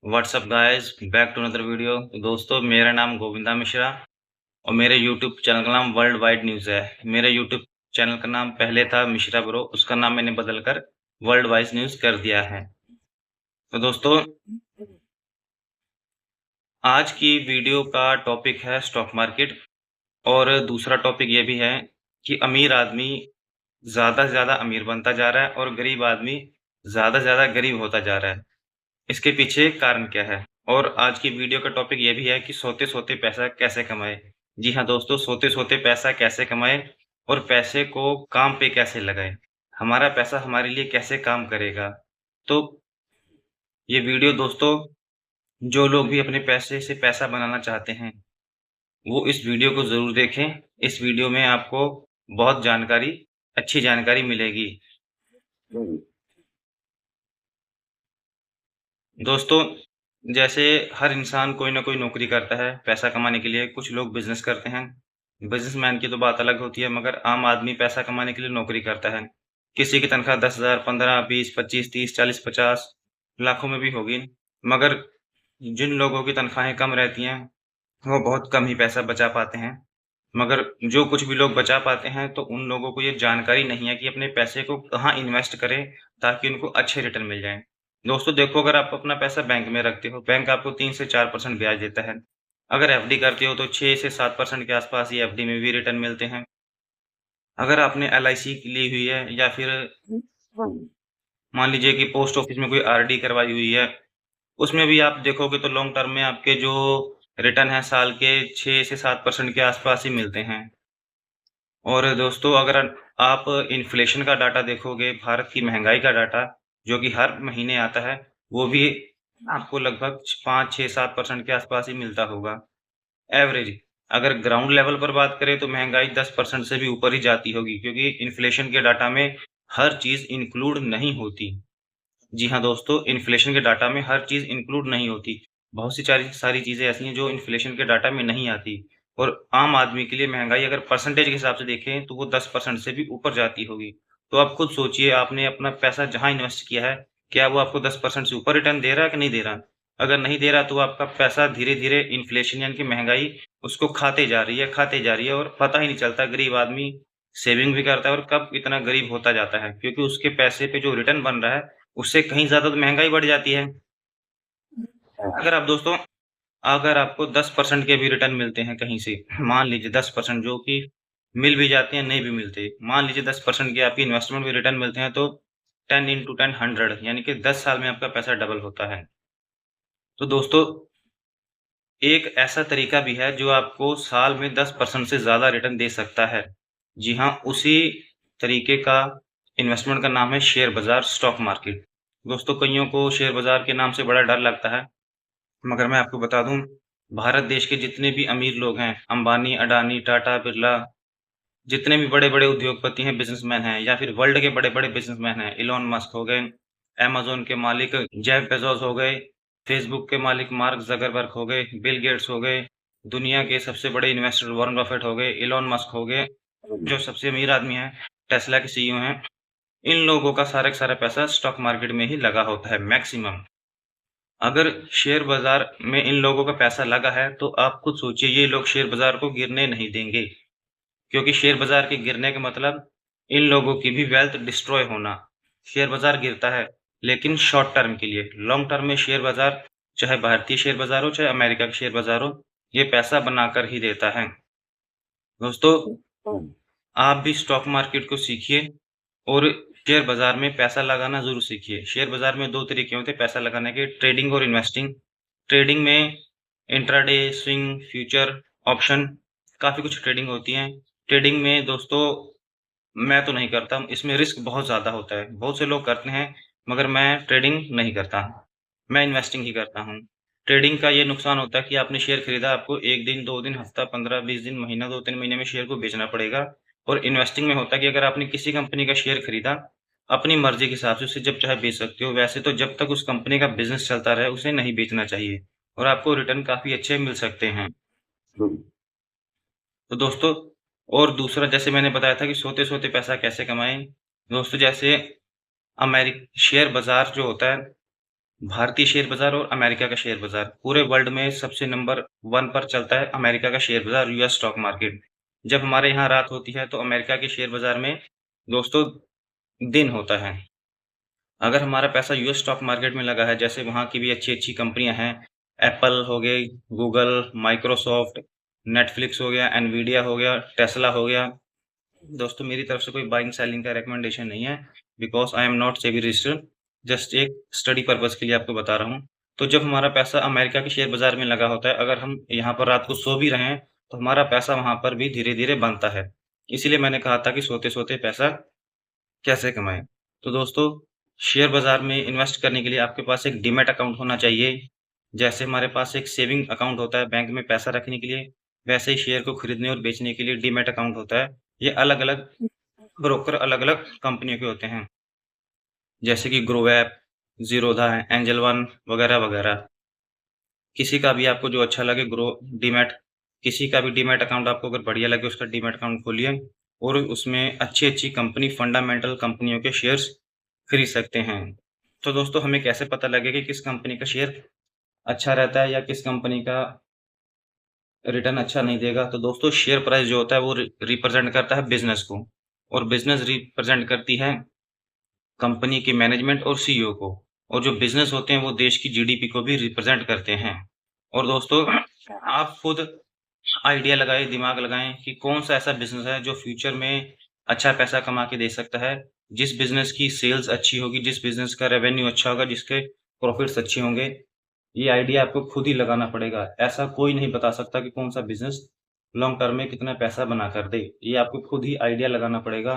WhatsApp guys, back to another video. तो दोस्तों, मेरा नाम गोविंदा मिश्रा और मेरे यूट्यूब चैनल का नाम वर्ल्ड वाइड न्यूज़ है। मेरे यूट्यूब चैनल का नाम पहले था मिश्रा ब्रो, उसका नाम मैंने बदलकर वर्ल्ड वाइड न्यूज़ कर दिया है। तो दोस्तों, आज की वीडियो का टॉपिक है स्टॉक मार्केट और दूसरा टॉपिक ये भी है कि अमीर आदमी ज़्यादा से ज़्यादा अमीर बनता जा रहा है और गरीब आदमी ज़्यादा से ज़्यादा गरीब होता जा रहा है। इसके पीछे कारण क्या है? और आज की वीडियो का टॉपिक ये भी है कि सोते-सोते पैसा कैसे कमाएँ? जी हाँ दोस्तों, सोते-सोते पैसा कैसे कमाएँ और पैसे को काम पे कैसे लगाएँ? हमारा पैसा हमारे लिए कैसे काम करेगा? तो ये वीडियो दोस्तों, जो लोग भी अपने पैसे से पैसा बनाना चाहते हैं, वो इस वीडियो को ज़रूर देखें। इस वीडियो में आपको बहुत अच्छी जानकारी मिलेगी। दोस्तों, जैसे हर इंसान कोई न कोई नौकरी करता है पैसा कमाने के लिए, कुछ लोग बिज़नेस करते हैं। बिज़नेसमैन की तो बात अलग होती है, मगर आम आदमी पैसा कमाने के लिए नौकरी करता है। किसी की तनख्वाह 10,000, 15, 20, 25, 30, 40, 50 लाखों में भी होगी। मगर जिन लोगों की तनख्वाहें कम रहती हैं, वो बहुत कम ही पैसा बचा पाते हैं। मगर जो कुछ भी लोग बचा पाते हैं, तो उन लोगों को ये जानकारी नहीं है कि अपने पैसे को कहाँ इन्वेस्ट करें, ताकि उनको अच्छे रिटर्न मिल जाएँ। दोस्तों देखो, अगर आप अपना पैसा बैंक में रखते हो, बैंक आपको 3 से 4% ब्याज देता है। अगर एफडी करते हो, तो 6 से 7% के आसपास ही एफडी में भी रिटर्न मिलते हैं। अगर आपने एलआईसी ली हुई है या फिर मान लीजिए कि पोस्ट ऑफिस में कोई आरडी करवाई हुई है, उसमें भी आप देखोगे तो लॉन्ग टर्म में आपके जो रिटर्न है साल के 6 से 7% के आसपास ही मिलते हैं। और दोस्तों, अगर आप इन्फ्लेशन का डाटा देखोगे, भारत की महँगाई का डाटा, जो कि हर महीने आता है, वो भी आपको लगभग 5, 6, 7% के आसपास ही मिलता होगा, एवरेज। अगर ग्राउंड लेवल पर बात करें, तो महँगाई 10% से भी ऊपर ही जाती होगी, क्योंकि इन्फ्लेशन के डाटा में हर चीज़ इंक्लूड नहीं होती। जी हाँ दोस्तों, इन्फ्लेशन के डाटा में हर चीज़ इंक्लूड नहीं होती। बहुत सी सारी चीज़ें ऐसी हैं जो इन्फ्लेशन के डाटा में नहीं आती और आम आदमी के लिए महँगाई अगर परसेंटेज के हिसाब से देखें तो वो 10% से भी ऊपर जाती होगी। तो आप खुद सोचिए, आपने अपना पैसा जहाँ इन्वेस्ट किया है, क्या वो आपको 10% से ऊपर रिटर्न दे रहा है कि नहीं दे रहा? अगर नहीं दे रहा, तो आपका पैसा धीरे-धीरे इन्फ्लेशन यानी कि महँगाई उसको खाते जा रही है और पता ही नहीं चलता। गरीब आदमी सेविंग भी करता है और कब इतना गरीब होता जाता है, क्योंकि उसके पैसे पे जो रिटर्न बन रहा है, उससे कहीं ज़्यादा तो महँगाई बढ़ जाती है। अगर आप दोस्तों अगर आपको 10% के भी रिटर्न मिलते हैं कहीं से, मान लीजिए 10% जो कि मिल भी जाते हैं, नहीं भी मिलते। मान लीजिए 10% के आपकी इन्वेस्टमेंट में रिटर्न मिलते हैं, तो 10 इंटू 10 100 यानी कि 10 साल में आपका पैसा डबल होता है। तो दोस्तों, एक ऐसा तरीका भी है जो आपको साल में 10% से ज़्यादा रिटर्न दे सकता है। जी हाँ, उसी तरीके का इन्वेस्टमेंट का नाम है शेयर बाज़ार, स्टॉक मार्केट। दोस्तों, कइयों को शेयर बाज़ार के नाम से बड़ा डर लगता है। मगर मैं आपको बता दूँ, भारत देश के जितने भी अमीर लोग हैं, अंबानी, अडानी, टाटा, बिरला, जितने भी बड़े-बड़े उद्योगपति हैं, बिज़नेसमैन हैं या फिर वर्ल्ड के बड़े-बड़े बिज़नेसमैन हैं, इलॉन मस्क हो गए, अमेज़न के मालिक जेफ बेज़ोस हो गए, फेसबुक के मालिक मार्क ज़करबर्ग हो गए, बिल गेट्स हो गए, दुनिया के सबसे बड़े इन्वेस्टर वॉरेन बफेट हो गए, इलॉन मस्क हो गए, जो सबसे अमीर आदमी हैं, टेस्ला के सीईओ हैं, इन लोगों का सारा का सारा पैसा स्टॉक मार्केट में ही लगा होता है मैक्सिमम। अगर शेयर बाज़ार में इन लोगों का पैसा लगा है, तो आप खुद सोचिए, ये लोग शेयर बाज़ार को गिरने नहीं देंगे, क्योंकि शेयर बाज़ार के गिरने का मतलब इन लोगों की भी वेल्थ डिस्ट्रॉय होना। शेयर बाज़ार गिरता है, लेकिन शॉर्ट टर्म के लिए, लॉन्ग टर्म में शेयर बाज़ार, चाहे भारतीय शेयर बाज़ार हो, चाहे अमेरिका का शेयर बाज़ार हो, ये पैसा बनाकर ही देता है। दोस्तों, आप भी स्टॉक मार्केट को सीखिए और शेयर बाज़ार में पैसा लगाना ज़रूर सीखिए। शेयर बाज़ार में 2 तरीके होते हैं पैसा लगाने के, ट्रेडिंग और इन्वेस्टिंग। ट्रेडिंग में इंट्राडे, स्विंग, फ्यूचर, ऑप्शन, काफ़ी कुछ ट्रेडिंग होती हैं। ट्रेडिंग में दोस्तों, मैं तो नहीं करता, इसमें रिस्क बहुत ज़्यादा होता है। बहुत से लोग करते हैं, मगर मैं ट्रेडिंग नहीं करता। मैं इन्वेस्टिंग ही करता हूँ। ट्रेडिंग का ये नुकसान होता है कि आपने शेयर खरीदा, आपको 1 दिन, 2 दिन, हफ्ता, 15, 20 दिन, महीना, 2-3 महीने में शेयर को बेचना पड़ेगा। और इन्वेस्टिंग में होता है कि अगर आपने किसी कंपनी का शेयर खरीदा, अपनी मर्ज़ी के हिसाब से उसे जब चाहे बेच सकते हो। वैसे तो जब तक उस कंपनी का बिज़नेस चलता रहे, उसे नहीं बेचना चाहिए और आपको रिटर्न काफ़ी अच्छे मिल सकते हैं। तो दोस्तों, और दूसरा, जैसे मैंने बताया था कि सोते-सोते पैसा कैसे कमाएँ। दोस्तों, जैसे शेयर बाज़ार जो होता है, भारतीय शेयर बाज़ार और अमेरिका का शेयर बाज़ार। पूरे वर्ल्ड में सबसे नंबर 1 पर चलता है अमेरिका का शेयर बाज़ार, यूएस स्टॉक मार्केट। जब हमारे यहाँ रात होती है तो अमेरिका के शेयर बाज़ार में दोस्तों दिन होता है। अगर हमारा पैसा यूएस स्टॉक मार्केट में लगा है, जैसे वहाँ की भी अच्छी-अच्छी कंपनियाँ हैं, एप्पल हो गई, गूगल, माइक्रोसॉफ्ट, नेटफ्लिक्स हो गया, एनवीडिया हो गया, टेस्ला हो गया। दोस्तों मेरी तरफ से कोई बाइंग सेलिंग का रिकमेंडेशन नहीं है, because I am not SEBI registered, just एक स्टडी पर्पज़ के लिए आपको बता रहा हूँ। तो जब हमारा पैसा अमेरिका के शेयर बाज़ार में लगा होता है, अगर हम यहाँ पर रात को सो भी रहे हैं, तो हमारा पैसा वहाँ पर भी धीरे-धीरे बनता है। इसीलिए मैंने कहा था कि सोते-सोते पैसा कैसे कमाएँ? तो दोस्तों, शेयर बाज़ार में इन्वेस्ट करने के लिए आपके पास एक डीमैट अकाउंट होना चाहिए। जैसे हमारे पास एक सेविंग अकाउंट होता है बैंक में पैसा रखने के लिए, वैसे ही शेयर को खरीदने और बेचने के लिए डीमैट अकाउंट होता है। ये अलग-अलग ब्रोकर अलग-अलग कंपनियों के होते हैं, जैसे कि ग्रोवैप, ज़ीरोधा, एंजल वन वगैरह-वगैरह। किसी का भी आपको जो अच्छा लगे डीमैट किसी का भी डीमैट अकाउंट आपको अगर बढ़िया लगे उसका डीमैट अकाउंट खोलिए और उसमें अच्छी-अच्छी कंपनी फंडामेंटल कंपनियों के शेयर्स खरीद सकते हैं। तो दोस्तों हमें कैसे पता लगे कि किस कंपनी का शेयर अच्छा रहता है या किस कंपनी का रिटर्न अच्छा नहीं देगा? तो दोस्तों शेयर प्राइस जो होता है वो रिप्रेज़ेंट करता है बिज़नेस को और बिज़नेस रिप्रेज़ेंट करती है कंपनी के मैनेजमेंट और सीईओ को और जो बिज़नेस होते हैं वो देश की जीडीपी को भी रिप्रेज़ेंट करते हैं। और दोस्तों आप खुद आइडिया लगाएँ, दिमाग लगाएँ कि कौन-सा ऐसा बिज़नेस है जो फ्यूचर में अच्छा पैसा कमा के दे सकता है। जिस बिज़नेस की सेल्स अच्छी होगी, जिस बिज़नेस का रेवेन्यू अच्छा होगा, जिसके प्रॉफिट्स अच्छे होंगे, ये आइडिया आपको खुद ही लगाना पड़ेगा। ऐसा कोई नहीं बता सकता कि कौन-सा बिज़नेस लॉन्ग टर्म में कितना पैसा बना कर दे। ये आपको खुद ही आइडिया लगाना पड़ेगा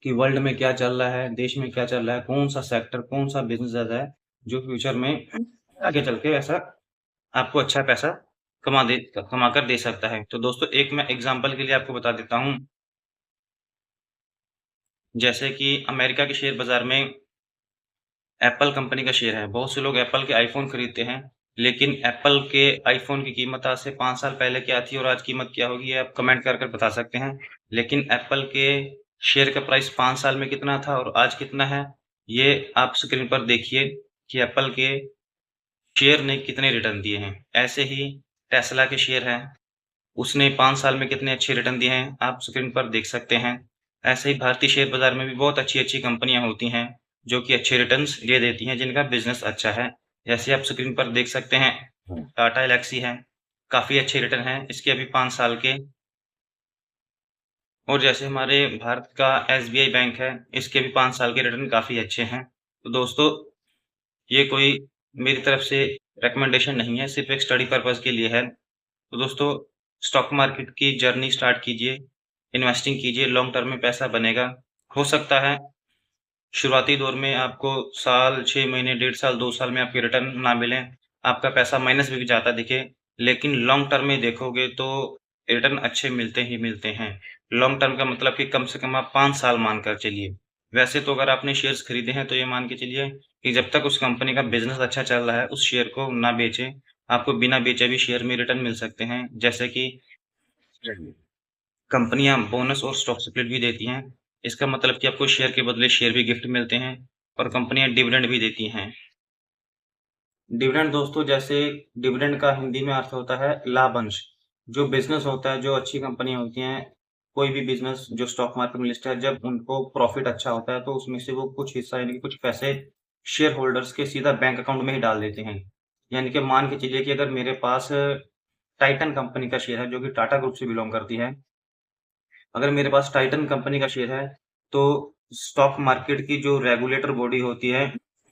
कि वर्ल्ड में क्या चल रहा है, देश में क्या चल रहा है, कौन-सा सेक्टर, कौन-सा बिज़नेस ऐसा है, जो फ्यूचर में आगे चल के ऐसा आपको अच्छा पैसा कमा कर दे सकता है। तो दोस्तों एक मैं एग्ज़ाम्पल के लिए आपको बता देता हूँ, जैसे कि अमेरिका के शेयर बाज़ार में एप्पल कंपनी का शेयर है। बहुत से लोग एप्पल के आईफ़ोन खरीदते हैं, लेकिन एप्पल के आईफ़ोन की कीमत आज से 5 साल पहले क्या थी और आज कीमत क्या होगी, ये आप कमेंट कर कर बता सकते हैं। लेकिन एप्पल के शेयर का प्राइस 5 साल में कितना था और आज कितना है, ये आप स्क्रीन पर देखिए कि एप्पल के शेयर ने कितने रिटर्न दिए हैं। ऐसे ही टेस्ला के शेयर हैं, उसने 5 साल में कितने अच्छे रिटर्न दिए हैं, आप स्क्रीन पर देख सकते हैं। ऐसे ही भारतीय शेयर बाज़ार में भी बहुत अच्छी-अच्छी कंपनियाँ होती हैं, जो कि अच्छे रिटर्न्स दे देती हैं, जिनका बिज़नेस अच्छा है। जैसे आप स्क्रीन पर देख सकते हैं, टाटा एल्क्सी है, काफ़ी अच्छे रिटर्न हैं इसके अभी 5 साल के। और जैसे हमारे भारत का एसबीआई बैंक है, इसके भी 5 साल के रिटर्न काफ़ी अच्छे हैं। तो दोस्तों, ये कोई मेरी तरफ से रिकमेंडेशन नहीं है, सिर्फ़ एक स्टडी पर्पज़ के लिए है। तो दोस्तों, स्टॉक मार्केट की जर्नी स्टार्ट कीजिए, इन्वेस्टिंग कीजिए, लॉन्ग टर्म में पैसा बनेगा। हो सकता है शुरुआती दौर में आपको साल, 6 महीने, डेढ़ साल, 2 साल में आपके रिटर्न ना मिलें, आपका पैसा माइनस में भी जाता दिखे, लेकिन लॉन्ग टर्म में देखोगे तो रिटर्न अच्छे मिलते ही मिलते हैं। लॉन्ग टर्म का मतलब कि कम से कम आप 5 साल मान कर चलिए। वैसे तो अगर आपने शेयर्स खरीदे हैं तो ये मान के चलिए कि जब तक उस कंपनी का बिज़नेस अच्छा चल रहा है, उस शेयर को ना बेचें। आपको बिना बेचे भी शेयर में रिटर्न मिल सकते हैं, जैसे कि कंपनियाँ बोनस और स्टॉक स्प्लिट भी देती हैं। इसका मतलब कि आपको शेयर के बदले शेयर भी गिफ्ट मिलते हैं और कंपनियाँ डिविडेंड भी देती हैं। डिविडेंड दोस्तों जैसे डिविडेंड का हिंदी में अर्थ होता है लाभांश। जो बिज़नेस होता है, जो अच्छी कंपनियाँ होती हैं, कोई भी बिज़नेस जो स्टॉक मार्केट में लिस्टेड है, जब उनको प्रॉफ़िट अच्छा होता है, तो उसमें से वो कुछ हिस्सा यानी कि कुछ पैसे शेयर होल्डर्स के सीधा बैंक अकाउंट में ही डाल देते हैं। यानी कि मान के चलिए कि अगर मेरे पास टाइटन कंपनी का शेयर है, जो कि टाटा ग्रुप से बिलॉन्ग करती है। अगर मेरे पास टाइटन कंपनी का शेयर है, तो स्टॉक मार्केट की जो रेगुलेटर बॉडी होती है,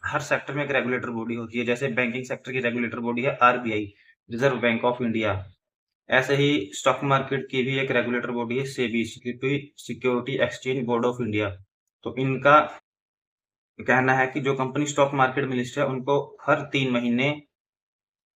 हर सेक्टर में एक रेगुलेटर बॉडी होती है। जैसे बैंकिंग सेक्टर की रेगुलेटर बॉडी है RBI, reserve bank of India. ऐसे ही स्टॉक मार्केट की भी एक रेगुलेटर बॉडी है SEBI, security exchange board of India. तो इनका कहना है कि जो कंपनी स्टॉक मार्केट में लिस्ट है, उनको हर 3 महीने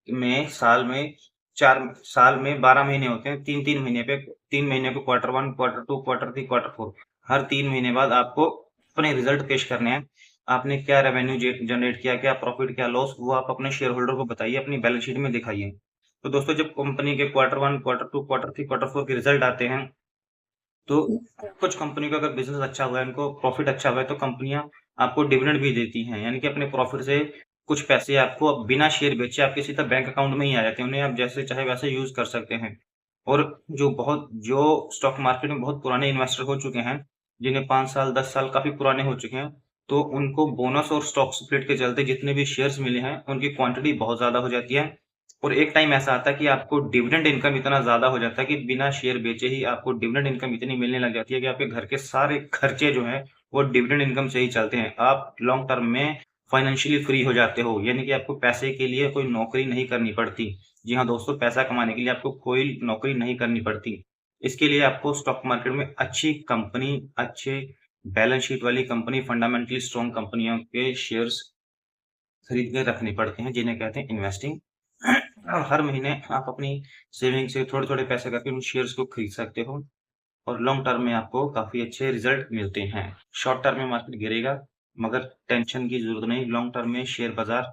में साल में 12 महीने होते हैं, 3-3 महीने पे 3 महीने को क्वार्टर 1, क्वार्टर 2, क्वार्टर 3, क्वार्टर 4 हर 3 महीने बाद आपको अपने रिज़ल्ट पेश करने हैं। आपने क्या रेवेन्यू जनरेट किया, क्या प्रॉफ़िट, क्या लॉस, वो आप अपने शेयर होल्डर को बताइए, अपनी बैलेंस शीट में दिखाइए। तो दोस्तों जब कंपनी के क्वार्टर 1, क्वार्टर 2, क्वार्टर 3, क्वार्टर 4 के रिज़ल्ट आते हैं, तो कुछ कंपनी का अगर बिज़नेस अच्छा हुआ है, इनको प्रॉफ़िट अच्छा हुआ है, तो कंपनियाँ आपको डिविडेंड भी देती हैं, यानी कि अपने प्रॉफ़िट से कुछ पैसे आपको अब बिना शेयर बेचे आपके सीधा बैंक अकाउंट में ही आ जाते हैं, उन्हें आप जैसे चाहे वैसे यूज़ कर सकते हैं। और जो स्टॉक मार्केट में बहुत पुराने इन्वेस्टर हो चुके हैं, जिन्हें 5 साल, 10 साल काफ़ी पुराने हो चुके हैं, तो उनको बोनस और स्टॉक स्प्लिट के चलते जितने भी शेयर्स मिले हैं, उनकी क्वांटिटी बहुत ज़्यादा हो जाती है। और एक टाइम ऐसा आता है कि आपको डिविडेंड इनकम इतना ज़्यादा हो जाता है कि बिना शेयर बेचे ही आपको डिविडेंड इनकम इतनी मिलने लग जाती है कि आपके घर के सारे खर्चे जो हैं, वो डिविडेंड इनकम से ही चलते हैं। आप लॉन्ग टर्म में फाइनेंशियली फ्री हो जाते हो, यानी कि आपको पैसे के लिए कोई नौकरी नहीं करनी पड़ती। जी हाँ दोस्तों, पैसा कमाने के लिए आपको कोई नौकरी नहीं करनी पड़ती। इसके लिए आपको स्टॉक मार्केट में अच्छी कंपनी, अच्छे बैलेंस शीट वाली कंपनी, फंडामेंटली स्ट्रॉन्ग कंपनियों के शेयर्स खरीद के रखने पड़ते हैं, जिन्हें कहते हैं इन्वेस्टिंग। और हर महीने आप अपनी सेविंग से थोड़े-थोड़े पैसे करके उन शेयर्स को खरीद सकते हो और लॉन्ग टर्म में आपको काफ़ी अच्छे रिज़ल्ट मिलते हैं। शॉर्ट टर्म में मार्केट गिरेगा, मगर टेंशन की ज़रूरत नहीं, लॉन्ग टर्म में शेयर बाज़ार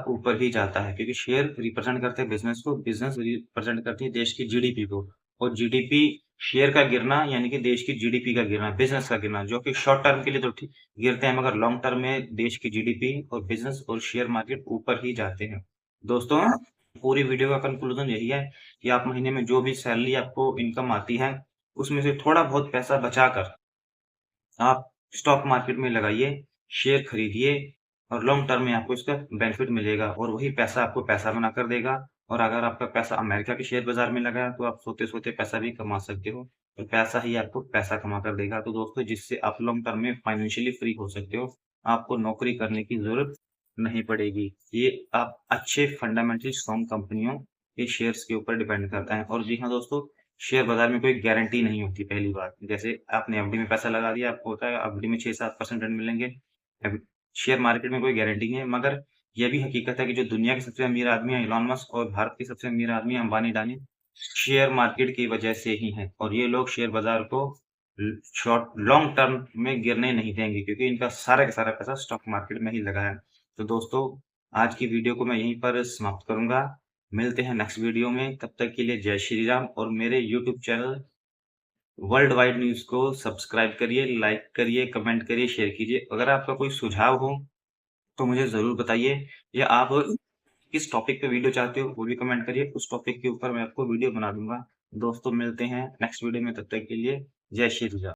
ऊपर ही जाता है, क्योंकि शेयर रिप्रेज़ेंट करते हैं बिज़नेस को, बिज़नेस रिप्रेज़ेंट करती है देश की जीडीपी को, और जीडीपी, शेयर का गिरना यानी कि देश की जीडीपी का गिरना, बिज़नेस का गिरना, जो कि शॉर्ट टर्म के लिए तो ठीक गिरते हैं, मगर लॉन्ग टर्म में देश की जीडीपी और बिज़नेस और शेयर मार्केट ऊपर ही जाते हैं। दोस्तों, पूरी वीडियो का कंक्लूज़न यही है कि आप महीने में जो भी सैलरी आपको इनकम आती है, उसमें से थोड़ा बहुत पैसा बचाकर आप स्टॉक मार्केट में लगाइए, शेयर खरीदिए और लॉन्ग टर्म में आपको इसका बेनिफिट मिलेगा और वही पैसा आपको पैसा बनाकर देगा। और अगर आपका पैसा अमेरिका के शेयर बाज़ार में लगा है, तो आप सोते-सोते पैसा भी कमा सकते हो और पैसा ही आपको पैसा कमा कर देगा। तो दोस्तों, जिससे आप लॉन्ग टर्म में फाइनेंशियली फ्री हो सकते हो, आपको नौकरी करने की ज़रूरत नहीं पड़ेगी। ये आप अच्छे फंडामेंटली स्ट्रॉन्ग कंपनियों के शेयर्स के ऊपर डिपेंड करता है। और जी हाँ दोस्तों, शेयर बाज़ार में कोई गारंटी नहीं होती, पहली बात। जैसे आपने एफडी में पैसा लगा दिया, आपको होता है एफडी में 6-7% रिटर्न मिलेंगे। एफ शेयर मार्केट में कोई गारंटी नहीं है, मगर ये भी हकीकत है कि जो दुनिया के सबसे अमीर आदमी हैं, इलॉन मस्क, और भारत के सबसे अमीर आदमी हैं, अंबानी-अडानी, शेयर मार्केट की वजह से ही हैं। और ये लोग शेयर बाज़ार को शॉर्ट लॉन्ग टर्म में गिरने नहीं देंगे, क्योंकि इनका सारा का सारा पैसा स्टॉक मार्केट में ही लगा है। तो दोस्तों, आज की वीडियो को मैं यहीं पर समाप्त करूँगा। मिलते हैं नेक्स्ट वीडियो में, तब तक के लिए जय श्री राम। और मेरे YouTube channel world wide news को सब्सक्राइब करिए, लाइक करिए, कमेंट करिए, शेयर कीजिए। अगर आपका कोई सुझाव हो, तो मुझे ज़रूर बताइए, या आप किस टॉपिक पे वीडियो चाहते हो, वो भी कमेंट करिए। उस टॉपिक के ऊपर मैं आपको वीडियो बना दूँगा। दोस्तों, मिलते हैं नेक्स्ट वीडियो में, तब तक के लिए जय श्री राम।